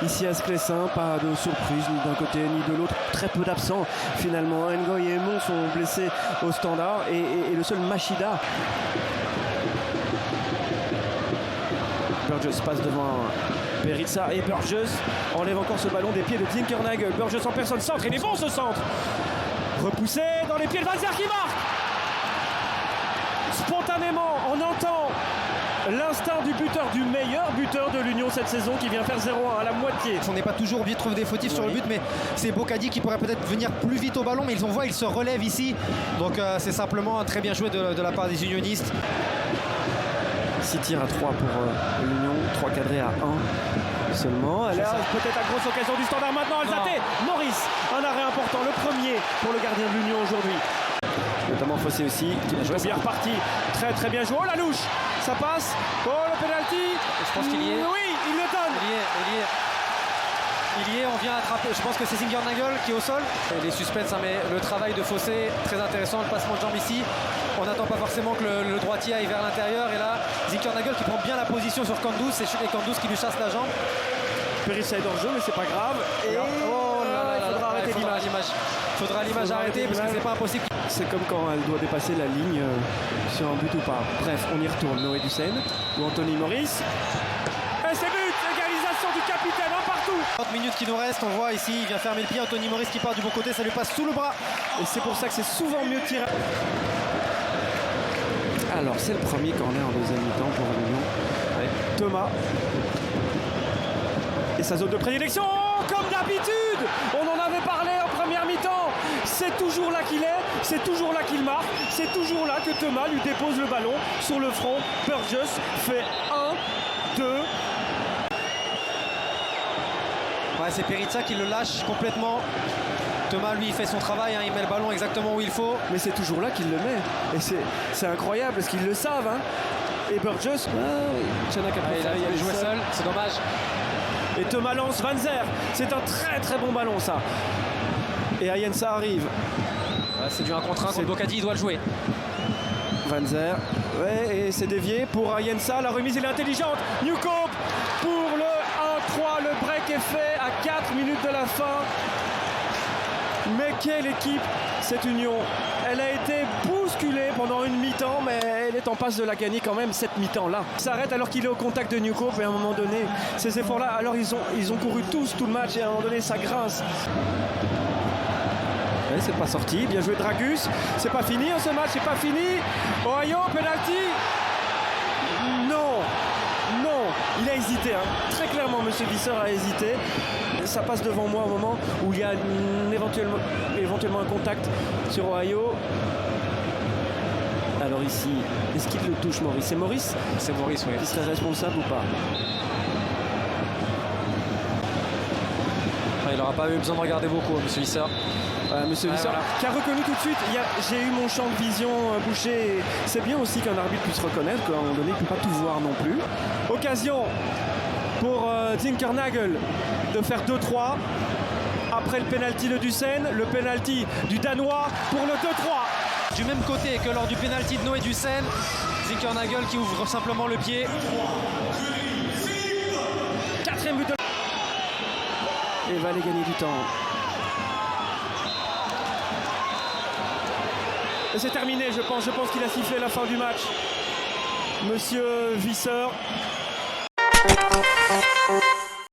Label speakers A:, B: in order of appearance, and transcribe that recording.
A: Ici à Sclessin, pas de surprise ni d'un côté ni de l'autre, très peu d'absents finalement. Ngoy et Mon sont blessés au standard et le seul Machida. Burgess passe devant Perizza et Burgess enlève encore ce ballon des pieds de Zinkernagel. Burgess en personne centre, il est bon ce centre. Repoussé dans les pieds de Vanzer qui marque. Spontanément, on entend l'instinct du buteur, du meilleur buteur de l'Union cette saison qui vient faire 0-1 à la moitié.
B: On n'est pas toujours bien trouvé des fautifs sur le but, mais c'est Bocadi qui pourrait peut-être venir plus vite au ballon, mais ils on voit, il se relève ici. Donc c'est simplement très bien joué de la part des unionistes.
A: 6 tirs à 3 pour l'Union, 3 cadrés à 1 seulement. Elle a peut-être la grosse occasion du standard maintenant, Alzate. Maurice, un arrêt important, le premier pour le gardien de l'Union aujourd'hui. Notamment Fossé aussi, bien reparti, très très bien joué. Oh la louche, ça passe, oh le penalty.
B: Je pense qu'il y est.
A: Oui, il le donne.
B: Il y est, on vient attraper. Je pense que c'est Zinkernagel qui est au sol. Et les suspens, hein, mais le travail de Fossé, très intéressant, le passement de jambe ici. On n'attend pas forcément que le droitier aille vers l'intérieur. Et là, Zinkernagel qui prend bien la position sur Kandus. Et Kandus qui lui chasse la jambe.
A: Perizza est dans le jeu, mais c'est pas grave. Et
B: oh là là,
A: il faudra arrêter l'image.
B: Il faudra l'image arrêter parce que c'est pas impossible.
A: C'est comme quand elle doit dépasser la ligne sur un but ou pas. Bref, on y retourne. Noé Ducène ou Anthony Maurice. Et c'est but, égalisation du capitaine, un partout.
B: 30 minutes qui nous restent, on voit ici, il vient fermer le pied. Anthony Maurice qui part du bon côté, ça lui passe sous le bras.
A: Et c'est pour ça que c'est souvent mieux tiré. Alors, c'est le premier corner en deuxième mi-temps pour l'Union. Ouais. Thomas. Et sa zone de prédilection, comme d'habitude. On en avait parlé en première mi-temps. C'est toujours là qu'il est, c'est toujours là qu'il marque, c'est toujours là que Thomas lui dépose le ballon sur le front. Burgess fait 1, 2.
B: Ouais, c'est Perizza qui le lâche complètement. Thomas, lui, il fait son travail, hein, il met le ballon exactement où il faut.
A: Mais c'est toujours là qu'il le met. Et c'est incroyable parce qu'ils le savent. Hein. Et Burgess,
B: il a joué seul, c'est dommage.
A: Et Thomas lance Vanzer. C'est un très très bon ballon ça. Et Ayensa arrive.
B: Ouais, c'est du 1 contre 1 contre Bocadi, il doit le jouer.
A: Vanzer, ouais, et c'est dévié pour Ayensa. La remise elle est intelligente. Newcope pour le 1-3. Le break est fait à 4 minutes de la fin. Mais quelle équipe cette Union. Elle a été bousculée pendant une mi-temps, mais elle est en passe de la gagner quand même cette mi-temps-là. Ça s'arrête alors qu'il est au contact de Newcope et à un moment donné, ces efforts-là, alors ils ont couru tous tout le match et à un moment donné ça grince. Ouais, c'est pas sorti, bien joué Dragus. C'est pas fini ce match, c'est pas fini. Ohio, penalty. Non, il a hésité. Hein. Très clairement, Monsieur Visser a hésité. Ça passe devant moi au moment où il y a éventuellement un contact sur Ohio. Alors ici, est-ce qu'il le touche Maurice? C'est Maurice?
B: C'est Maurice, oui.
A: Qui serait responsable ou pas?
B: Il n'aura pas eu besoin de regarder beaucoup, Monsieur Visser.
A: Monsieur Visser, voilà. Qui a reconnu tout de suite, j'ai eu mon champ de vision bouché. C'est bien aussi qu'un arbitre puisse reconnaître qu'à un moment donné, il ne peut pas tout voir non plus. Occasion pour Zinkernagel de faire 2-3. Après le pénalty de Ducène, le pénalty du Danois pour le 2-3.
B: Du même côté que lors du pénalty de Noé Ducène, Zinkernagel qui ouvre simplement le pied.
A: 4e but de... Et va aller gagner du temps. Et c'est terminé, je pense qu'il a sifflé la fin du match. Monsieur Visser.